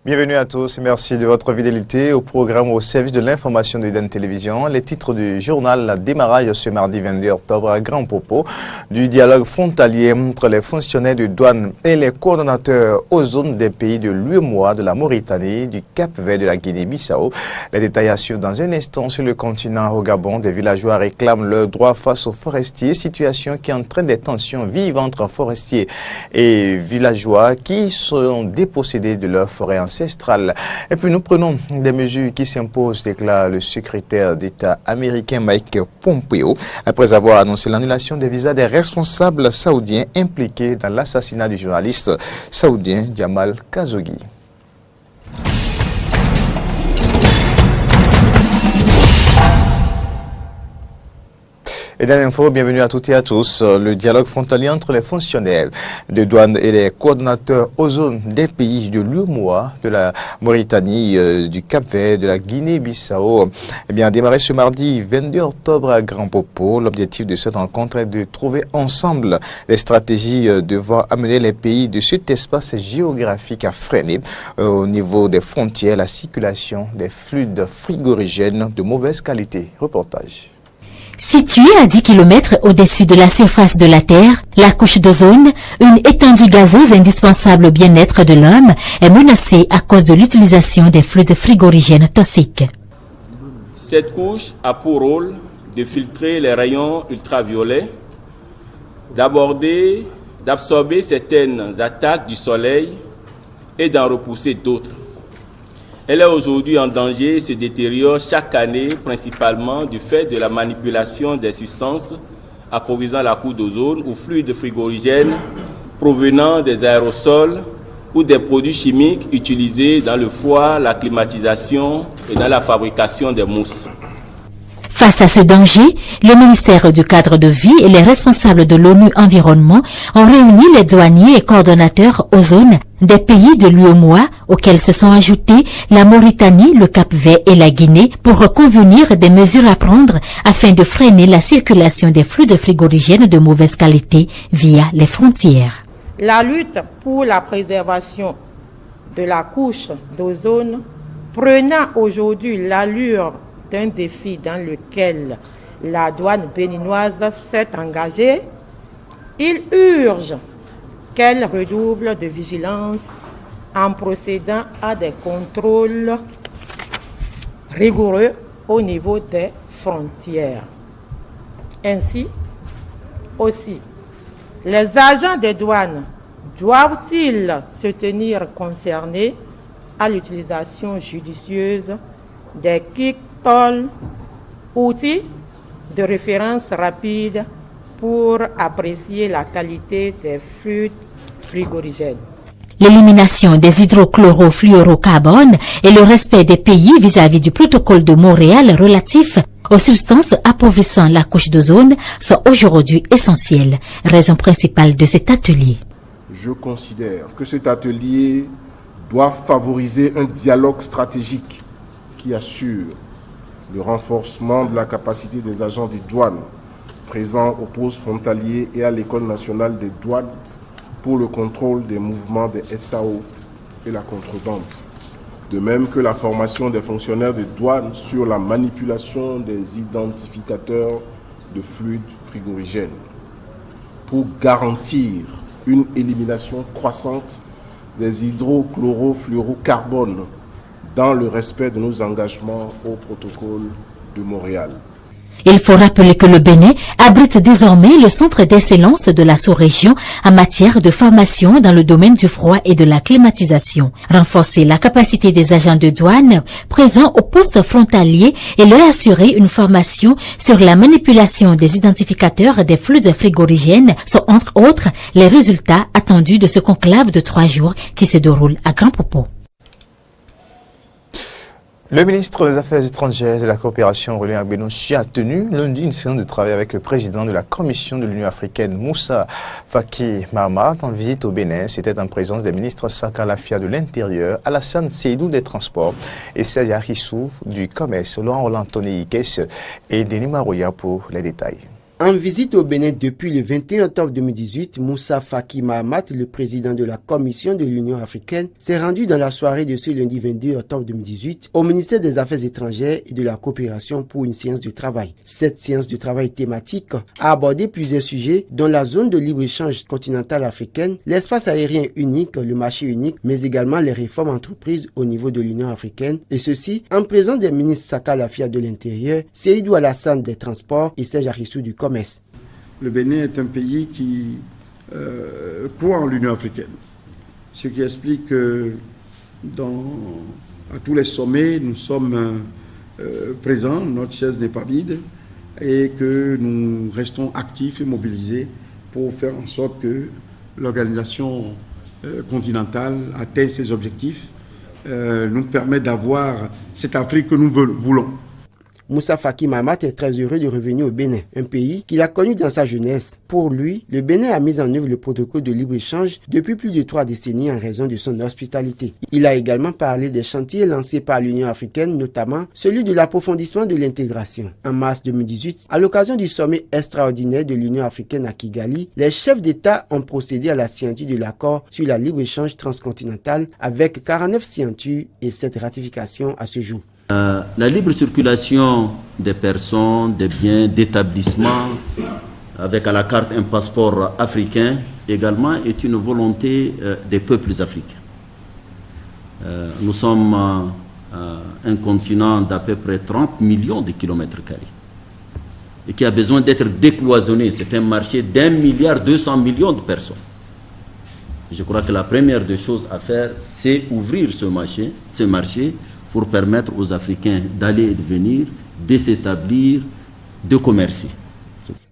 Bienvenue à tous et merci de votre fidélité au programme au service de l'information de Eden Télévision. Les titres du journal démarrage ce mardi 22 octobre à Grand Popo du dialogue frontalier entre les fonctionnaires de douane et les coordonnateurs aux zones des pays de l'UEMOA, de la Mauritanie, du Cap-Vert, de la Guinée-Bissau. Les détails assurent dans un instant sur le continent au Gabon. Des villageois réclament leurs droits face aux forestiers, situation qui entraîne des tensions vives entre forestiers et villageois qui sont dépossédés de leur forêt ancestrale. Et puis nous prenons des mesures qui s'imposent, déclare le secrétaire d'État américain Mike Pompeo, après avoir annoncé l'annulation des visas des responsables saoudiens impliqués dans l'assassinat du journaliste saoudien Jamal Khashoggi. Et dans l'info, bienvenue à toutes et à tous. Le dialogue frontalier entre les fonctionnaires de douane et les coordonnateurs aux zones des pays de l'UEMOA, de la Mauritanie, du Cap-Vert, de la Guinée-Bissau, a démarré ce mardi 22 octobre à Grand Popo. L'objectif de cette rencontre est de trouver ensemble les stratégies devant amener les pays de cet espace géographique à freiner au niveau des frontières la circulation des fluides frigorigènes de mauvaise qualité. Reportage. Située à 10 km au-dessus de la surface de la Terre, la couche d'ozone, une étendue gazeuse indispensable au bien-être de l'homme, est menacée à cause de l'utilisation des fluides frigorigènes toxiques. Cette couche a pour rôle de filtrer les rayons ultraviolets, d'absorber certaines attaques du soleil et d'en repousser d'autres. Elle est aujourd'hui en danger et se détériore chaque année, principalement du fait de la manipulation des substances approvissionnant la couche d'ozone ou fluides frigorigènes provenant des aérosols ou des produits chimiques utilisés dans le froid, la climatisation et dans la fabrication des mousses. Face à ce danger, le ministère du cadre de vie et les responsables de l'ONU Environnement ont réuni les douaniers et coordonnateurs aux zones des pays de l'UEMOA auxquels se sont ajoutés la Mauritanie, le Cap-Vert et la Guinée pour convenir des mesures à prendre afin de freiner la circulation des fluides frigorigènes de mauvaise qualité via les frontières. La lutte pour la préservation de la couche d'ozone prenant aujourd'hui l'allure d'un défi dans lequel la douane béninoise s'est engagée, il urge qu'elle redouble de vigilance en procédant à des contrôles rigoureux au niveau des frontières. Ainsi, aussi, les agents des douanes doivent-ils se tenir concernés à l'utilisation judicieuse des kick-toll, outils de référence rapide pour apprécier la qualité des fluides frigorigènes. L'élimination des hydrochlorofluorocarbones et le respect des pays vis-à-vis du protocole de Montréal relatif aux substances appauvrissant la couche d'ozone sont aujourd'hui essentiels, raison principale de cet atelier. Je considère que cet atelier doit favoriser un dialogue stratégique qui assure le renforcement de la capacité des agents des douanes présents aux postes frontaliers et à l'École nationale des douanes pour le contrôle des mouvements des SAO et la contrebande. De même que la formation des fonctionnaires des douanes sur la manipulation des identificateurs de fluides frigorigènes pour garantir une élimination croissante des hydrochlorofluorocarbones dans le respect de nos engagements au protocole de Montréal. Il faut rappeler que le Bénin abrite désormais le centre d'excellence de la sous-région en matière de formation dans le domaine du froid et de la climatisation. Renforcer la capacité des agents de douane présents au poste frontalier et leur assurer une formation sur la manipulation des identificateurs des fluides frigorigènes sont entre autres les résultats attendus de ce conclave de 3 jours qui se déroule à Grand Popo. Le ministre des Affaires étrangères et de la coopération Aurélien Benouchi a tenu lundi une séance de travail avec le président de la Commission de l'Union africaine, Moussa Faki Mahamat, en visite au Bénin. C'était en présence des ministres Saka Lafia de l'Intérieur, Alassane Seydou des Transports et Serge Arissou du Commerce, Laurent Roland Tony Ikes et Denis Marouya pour les détails. En visite au Bénin depuis le 21 octobre 2018, Moussa Faki Mahamat, le président de la Commission de l'Union africaine, s'est rendu dans la soirée de ce lundi 22 octobre 2018 au ministère des Affaires étrangères et de la coopération pour une séance de travail. Cette séance de travail thématique a abordé plusieurs sujets dont la zone de libre-échange continentale africaine, l'espace aérien unique, le marché unique, mais également les réformes entreprises au niveau de l'Union africaine, et ceci en présence des ministres Saka Lafia de l'Intérieur, Seydou Alassane des Transports et Serge Arissou du Commerce. Le Bénin est un pays qui croit en l'Union africaine, ce qui explique que à tous les sommets, nous sommes présents, notre chaise n'est pas vide, et que nous restons actifs et mobilisés pour faire en sorte que l'organisation continentale atteigne ses objectifs, nous permet d'avoir cette Afrique que nous voulons. Moussa Faki Mahamat est très heureux de revenir au Bénin, un pays qu'il a connu dans sa jeunesse. Pour lui, le Bénin a mis en œuvre le protocole de libre-échange depuis plus de 3 décennies en raison de son hospitalité. Il a également parlé des chantiers lancés par l'Union africaine, notamment celui de l'approfondissement de l'intégration. En mars 2018, à l'occasion du sommet extraordinaire de l'Union africaine à Kigali, les chefs d'État ont procédé à la signature de l'accord sur la libre-échange transcontinental avec 49 signatures et 7 ratifications à ce jour. La libre circulation des personnes, des biens, d'établissements, avec à la carte un passeport africain, également est une volonté des peuples africains. Nous sommes un continent d'à peu près 30 millions de kilomètres carrés et qui a besoin d'être décloisonné. C'est un marché d'1,2 milliard de personnes. Je crois que la première des choses à faire, c'est ouvrir ce marché pour permettre aux Africains d'aller et de venir, de s'établir, de commercer.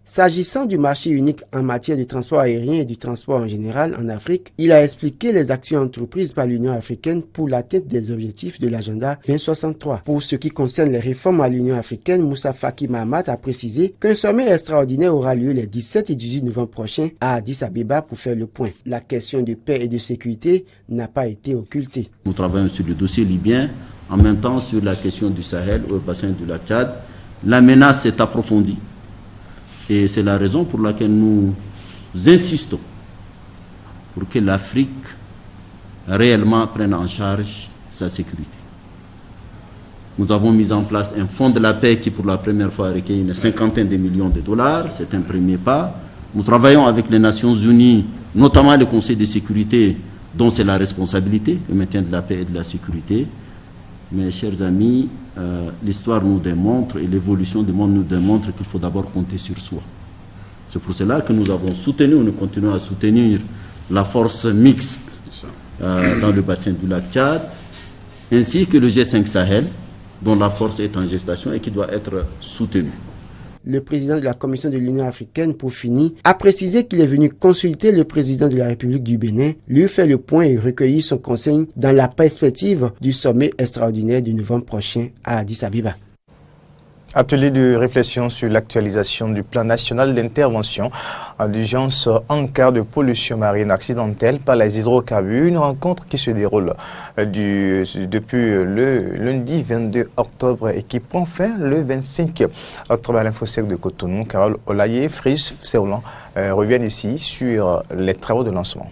S'agissant du marché unique en matière de transport aérien et du transport en général en Afrique, il a expliqué les actions entreprises par l'Union africaine pour l'atteinte des objectifs de l'agenda 2063. Pour ce qui concerne les réformes à l'Union africaine, Moussa Faki Mahamat a précisé qu'un sommet extraordinaire aura lieu les 17 et 18 novembre prochains à Addis Abeba pour faire le point. La question de paix et de sécurité n'a pas été occultée. Nous travaillons sur le dossier libyen, en même temps sur la question du Sahel au bassin du lac Tchad. La menace s'est approfondie. Et c'est la raison pour laquelle nous insistons pour que l'Afrique réellement prenne en charge sa sécurité. Nous avons mis en place un fonds de la paix qui pour la première fois a recueilli une cinquantaine de millions de dollars. C'est un premier pas. Nous travaillons avec les Nations Unies, notamment le Conseil de sécurité, dont c'est la responsabilité, le maintien de la paix et de la sécurité. Mes chers amis, l'histoire nous démontre et l'évolution du monde nous démontre qu'il faut d'abord compter sur soi. C'est pour cela que nous avons soutenu, nous continuons à soutenir la force mixte dans le bassin du lac Tchad, ainsi que le G5 Sahel, dont la force est en gestation et qui doit être soutenue. Le président de la Commission de l'Union africaine, pour finir, a précisé qu'il est venu consulter le président de la République du Bénin, lui faire le point et recueillir son conseil dans la perspective du sommet extraordinaire du novembre prochain à Addis Abeba. Atelier de réflexion sur l'actualisation du plan national d'intervention d'urgence en cas de pollution marine accidentelle par les hydrocarbures. Une rencontre qui se déroule depuis le lundi 22 octobre et qui prend fin le 25 octobre à l'Infosec de Cotonou. Carole Olaye, Frisch, Séoulan reviennent ici sur les travaux de lancement.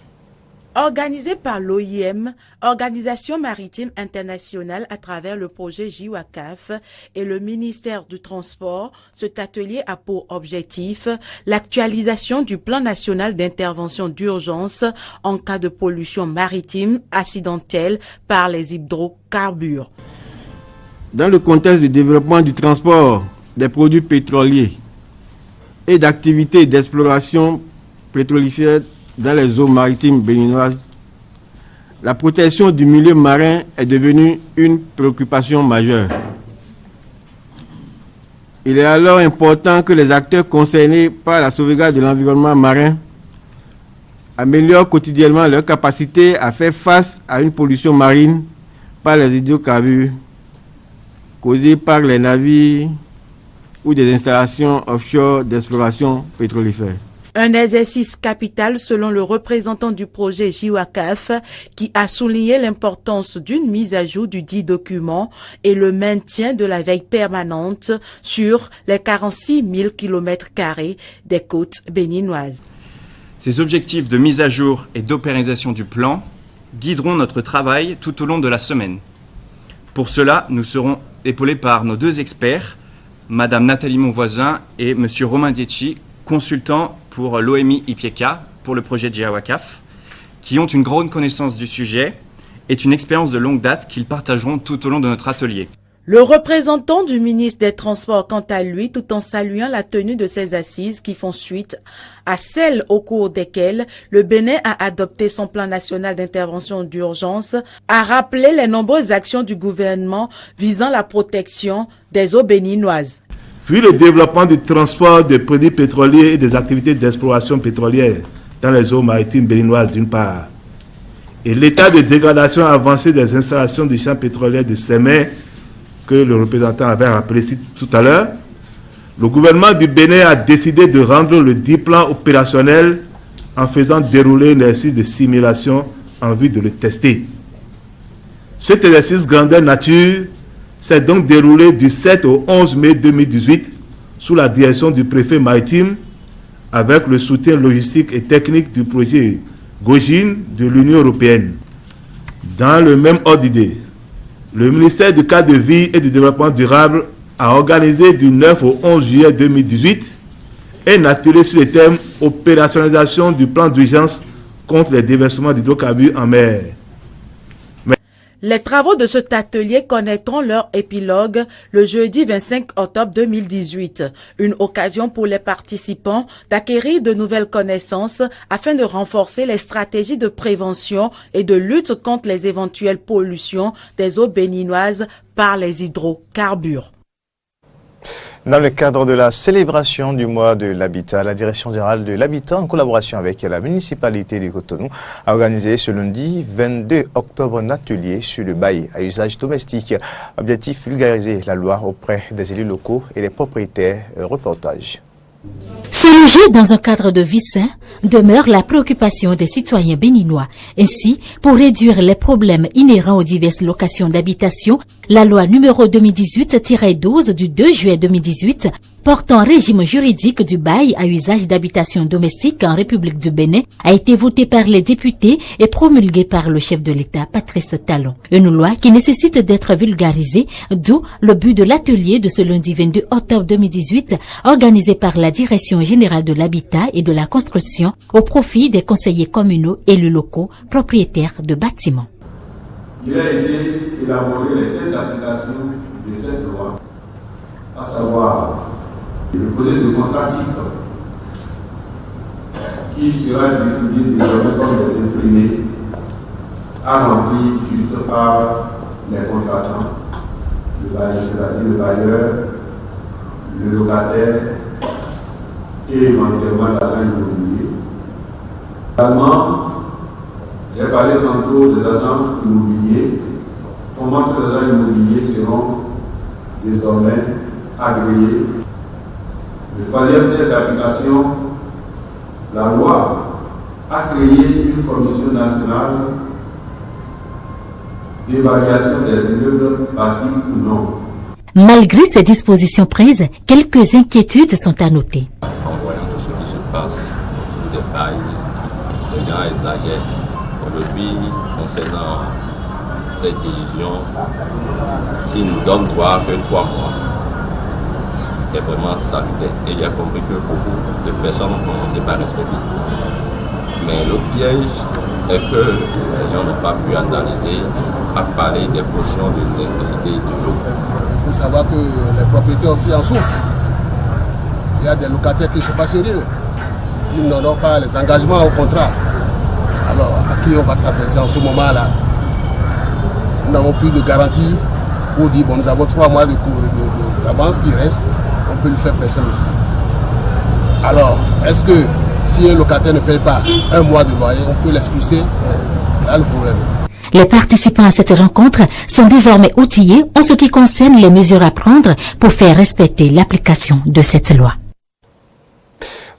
Organisé par l'OIM, Organisation maritime internationale à travers le projet JIWACAF et le ministère du Transport, cet atelier a pour objectif l'actualisation du plan national d'intervention d'urgence en cas de pollution maritime accidentelle par les hydrocarbures. Dans le contexte du développement du transport des produits pétroliers et d'activités d'exploration pétrolifère dans les eaux maritimes béninoises, la protection du milieu marin est devenue une préoccupation majeure. Il est alors important que les acteurs concernés par la sauvegarde de l'environnement marin améliorent quotidiennement leur capacité à faire face à une pollution marine par les hydrocarbures causée par les navires ou des installations offshore d'exploration pétrolifère. Un exercice capital selon le représentant du projet JIWACAF qui a souligné l'importance d'une mise à jour du dit document et le maintien de la veille permanente sur les 46 000 km² des côtes béninoises. Ces objectifs de mise à jour et d'opéralisation du plan guideront notre travail tout au long de la semaine. Pour cela, nous serons épaulés par nos deux experts, Madame Nathalie Monvoisin et Monsieur Romain Dietchi, consultants pour l'OMI IPIECA, pour le projet JIWACAF, qui ont une grande connaissance du sujet et une expérience de longue date qu'ils partageront tout au long de notre atelier. Le représentant du ministre des Transports, quant à lui, tout en saluant la tenue de ces assises qui font suite à celles au cours desquelles le Bénin a adopté son plan national d'intervention d'urgence, a rappelé les nombreuses actions du gouvernement visant la protection des eaux béninoises. Vu le développement du transport de produits pétroliers et des activités d'exploration pétrolière dans les eaux maritimes béninoises d'une part, et l'état de dégradation avancé des installations du champ pétrolier de Sémé, que le représentant avait rappelé tout à l'heure, le gouvernement du Bénin a décidé de rendre le dit plan opérationnel en faisant dérouler un exercice de simulation en vue de le tester. Cet exercice grandeur nature s'est donc déroulé du 7 au 11 mai 2018 sous la direction du préfet maritime avec le soutien logistique et technique du projet GOGIN de l'Union européenne. Dans le même ordre d'idée, le ministère du cadre de vie et du développement durable a organisé du 9 au 11 juillet 2018 un atelier sur le thème opérationnalisation du plan d'urgence contre les déversements d'hydrocarbures en mer. Les travaux de cet atelier connaîtront leur épilogue le jeudi 25 octobre 2018, une occasion pour les participants d'acquérir de nouvelles connaissances afin de renforcer les stratégies de prévention et de lutte contre les éventuelles pollutions des eaux béninoises par les hydrocarbures. Dans le cadre de la célébration du mois de l'habitat, la Direction générale de l'habitat, en collaboration avec la municipalité de Cotonou, a organisé ce lundi 22 octobre un atelier sur le bail à usage domestique. Objectif, vulgariser la loi auprès des élus locaux et des propriétaires. Reportage. Se loger dans un cadre de vie sain demeure la préoccupation des citoyens béninois. Ainsi, pour réduire les problèmes inhérents aux diverses locations d'habitation, la loi numéro 2018-12 du 2 juillet 2018 portant régime juridique du bail à usage d'habitation domestique en République du Bénin a été votée par les députés et promulguée par le chef de l'État, Patrice Talon. Une loi qui nécessite d'être vulgarisée, d'où le but de l'atelier de ce lundi 22 octobre 2018 organisé par la Direction générale de l'habitat et de la construction au profit des conseillers communaux, élus locaux, propriétaires de bâtiments. Il a été élaboré les tests d'application de cette loi, à savoir le projet de contrat type qui sera distribué désormais comme des imprimés à remplir juste par les contratants, c'est-à-dire le bailleur, le locataire et éventuellement l'agent immobilier. Également, j'ai parlé tantôt des agents immobiliers. Comment ces agents immobiliers seront désormais agréés. Le troisième test d'application, la loi a créé une commission nationale d'évaluation des immeubles bâtis ou non. Malgré ces dispositions prises, quelques inquiétudes sont à noter. En voyant tout ce qui se passe autour des bails, les gens exagèrent. Aujourd'hui, concernant cette décision qui nous donne droit que 3 mois, est vraiment salutaire. Et j'ai compris que beaucoup de personnes ont commencé par respecter. Mais le piège est que les gens n'ont pas pu analyser à parler des portions de l'électricité et de l'eau. Il faut savoir que les propriétaires aussi en souffrent. Il y a des locataires qui ne sont pas sérieux. Ils n'auront pas les engagements au contrat. Alors, à qui on va s'adresser en ce moment-là? Nous n'avons plus de garantie pour dire, bon, nous avons 3 mois d'avance qui restent, on peut lui faire pression dessus. Alors, est-ce que si un locataire ne paye pas 1 mois de loyer, on peut l'expulser? C'est là le problème. Les participants à cette rencontre sont désormais outillés en ce qui concerne les mesures à prendre pour faire respecter l'application de cette loi.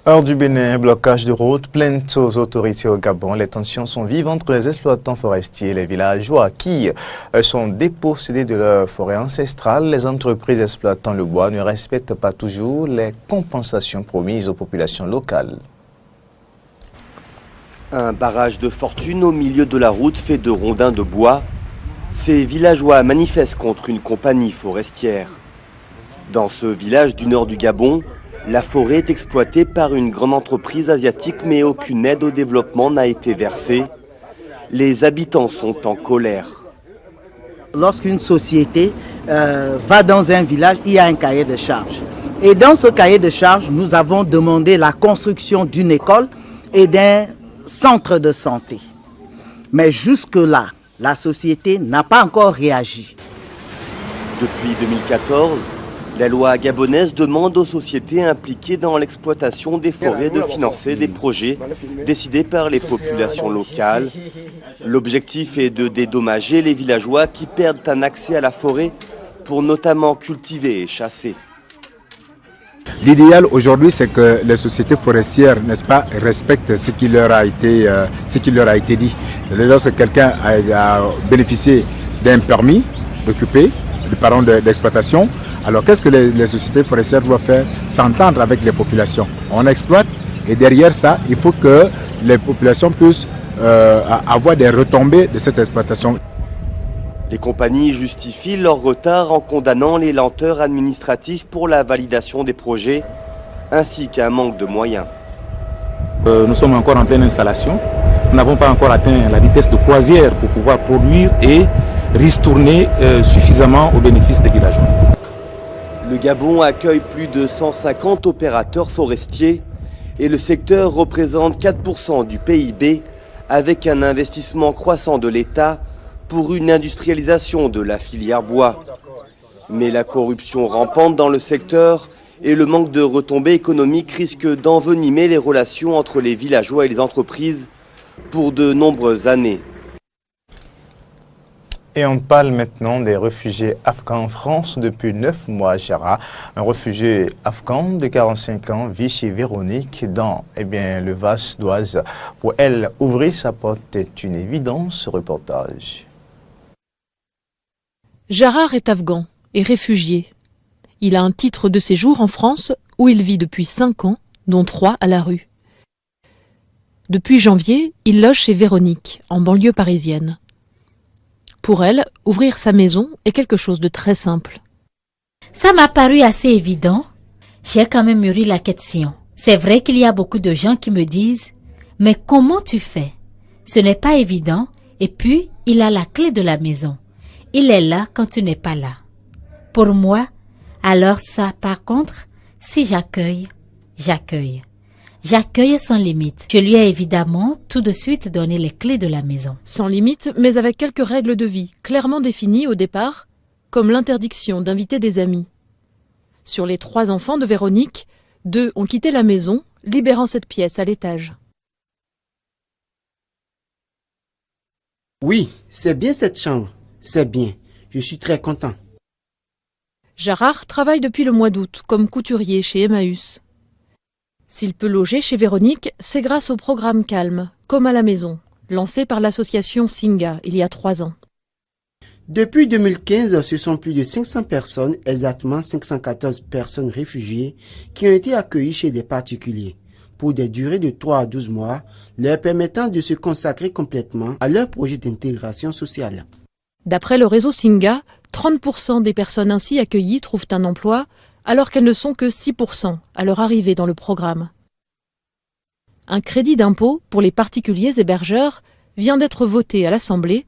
Hors du Bénin, blocage de route, plainte aux autorités au Gabon. Les tensions sont vives entre les exploitants forestiers et les villageois qui sont dépossédés de leur forêt ancestrale. Les entreprises exploitant le bois ne respectent pas toujours les compensations promises aux populations locales. Un barrage de fortune au milieu de la route fait de rondins de bois. Ces villageois manifestent contre une compagnie forestière. Dans ce village du nord du Gabon, la forêt est exploitée par une grande entreprise asiatique, mais aucune aide au développement n'a été versée. Les habitants sont en colère. Lorsqu'une société va dans un village, il y a un cahier de charges. Et dans ce cahier de charges, nous avons demandé la construction d'une école et d'un centre de santé. Mais jusque-là, la société n'a pas encore réagi. Depuis 2014, la loi gabonaise demande aux sociétés impliquées dans l'exploitation des forêts de financer des projets décidés par les populations locales. L'objectif est de dédommager les villageois qui perdent un accès à la forêt pour notamment cultiver et chasser. L'idéal aujourd'hui, c'est que les sociétés forestières, n'est-ce pas, respectent ce qui leur a été dit. Lorsque quelqu'un a bénéficié d'un permis d'occuper, d'exploitation, alors qu'est-ce que les sociétés forestières doivent faire? S'entendre avec les populations. On exploite et derrière ça, il faut que les populations puissent avoir des retombées de cette exploitation. Les compagnies justifient leur retard en condamnant les lenteurs administratives pour la validation des projets, ainsi qu'un manque de moyens. Nous sommes encore en pleine installation. Nous n'avons pas encore atteint la vitesse de croisière pour pouvoir produire et ristourner suffisamment au bénéfice des villageois. Le Gabon accueille plus de 150 opérateurs forestiers et le secteur représente 4% du PIB avec un investissement croissant de l'État pour une industrialisation de la filière bois. Mais la corruption rampante dans le secteur et le manque de retombées économiques risquent d'envenimer les relations entre les villageois et les entreprises pour de nombreuses années. Et on parle maintenant des réfugiés afghans en France depuis 9 mois. Jara, un réfugié afghan de 45 ans, vit chez Véronique dans le Vasse d'Oise. Pour elle, ouvrir sa porte est une évidence. Reportage. Jarar est afghan et réfugié. Il a un titre de séjour en France où il vit depuis 5 ans, dont 3 à la rue. Depuis janvier, il loge chez Véronique, en banlieue parisienne. Pour elle, ouvrir sa maison est quelque chose de très simple. Ça m'a paru assez évident. J'ai quand même mûri la question. C'est vrai qu'il y a beaucoup de gens qui me disent « Mais comment tu fais ?» Ce n'est pas évident et puis il a la clé de la maison. Il est là quand tu n'es pas là. Pour moi, alors ça, par contre, si j'accueille, j'accueille. J'accueille sans limite. Je lui ai évidemment tout de suite donné les clés de la maison. Sans limite, mais avec quelques règles de vie clairement définies au départ, comme l'interdiction d'inviter des amis. Sur les 3 enfants de Véronique, 2 ont quitté la maison, libérant cette pièce à l'étage. Oui, c'est bien cette chambre. C'est bien. Je suis très content. Jarar travaille depuis le mois d'août comme couturier chez Emmaüs. S'il peut loger chez Véronique, c'est grâce au programme Calme, comme à la maison, lancé par l'association Singa il y a 3 ans. Depuis 2015, ce sont plus de 500 personnes, exactement 514 personnes réfugiées, qui ont été accueillies chez des particuliers, pour des durées de 3 à 12 mois, leur permettant de se consacrer complètement à leur projet d'intégration sociale. D'après le réseau Singa, 30% des personnes ainsi accueillies trouvent un emploi, alors qu'elles ne sont que 6% à leur arrivée dans le programme. Un crédit d'impôt pour les particuliers hébergeurs vient d'être voté à l'Assemblée.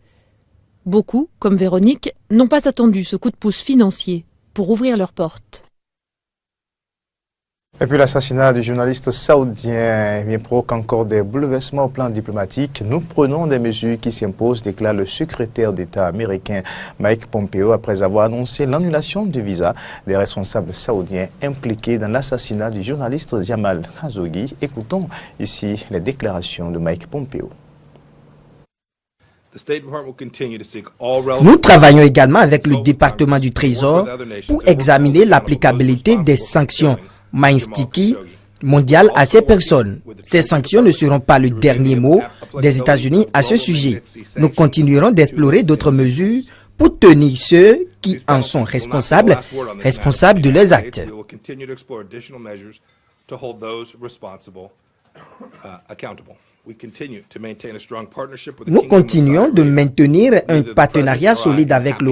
Beaucoup, comme Véronique, n'ont pas attendu ce coup de pouce financier pour ouvrir leurs portes. Et puis l'assassinat du journaliste saoudien provoque encore des bouleversements au plan diplomatique. Nous prenons des mesures qui s'imposent, déclare le secrétaire d'État américain Mike Pompeo après avoir annoncé l'annulation du visa des responsables saoudiens impliqués dans l'assassinat du journaliste Jamal Khashoggi. Écoutons ici les déclarations de Mike Pompeo. Nous travaillons également avec le département du Trésor pour examiner l'applicabilité des sanctions Maïnstiki mondial à ces personnes. Ces sanctions ne seront pas le dernier mot des États-Unis à ce sujet. Nous continuerons d'explorer d'autres mesures pour tenir ceux qui en sont responsables de leurs actes. Nous continuons de maintenir un partenariat solide avec le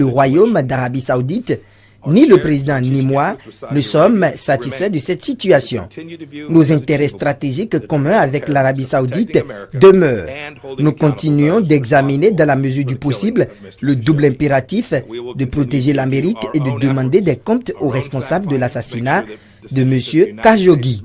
Royaume d'Arabie Saoudite. Ni le président ni moi ne sommes satisfaits de cette situation. Nos intérêts stratégiques communs avec l'Arabie Saoudite demeurent. Nous continuons d'examiner dans la mesure du possible le double impératif de protéger l'Amérique et de demander des comptes aux responsables de l'assassinat de M. Khashoggi.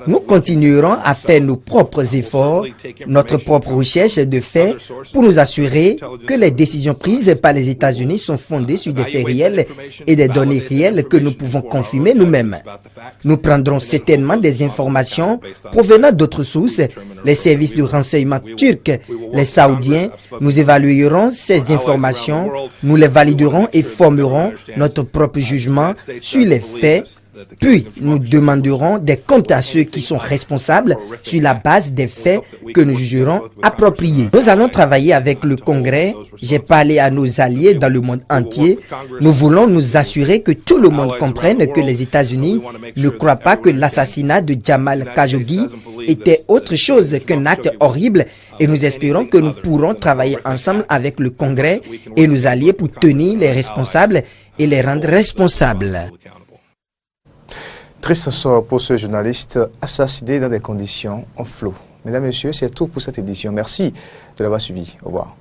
Nous continuerons à faire nos propres efforts, notre propre recherche de faits pour nous assurer que les décisions prises par les États-Unis sont fondées sur des faits réels et des données réelles que nous pouvons confirmer nous-mêmes. Nous prendrons certainement des informations provenant d'autres sources, les services de renseignement turcs, les Saoudiens. Nous évaluerons ces informations, nous les validerons et formerons notre propre jugement sur les faits. Puis, nous demanderons des comptes à ceux qui sont responsables sur la base des faits que nous jugerons appropriés. Nous allons travailler avec le Congrès. J'ai parlé à nos alliés dans le monde entier. Nous voulons nous assurer que tout le monde comprenne que les États-Unis ne croient pas que l'assassinat de Jamal Khashoggi était autre chose qu'un acte horrible et nous espérons que nous pourrons travailler ensemble avec le Congrès et nos alliés pour tenir les responsables et les rendre responsables. Triste sort pour ce journaliste assassiné dans des conditions en flou. Mesdames et messieurs, c'est tout pour cette édition. Merci de l'avoir suivi. Au revoir.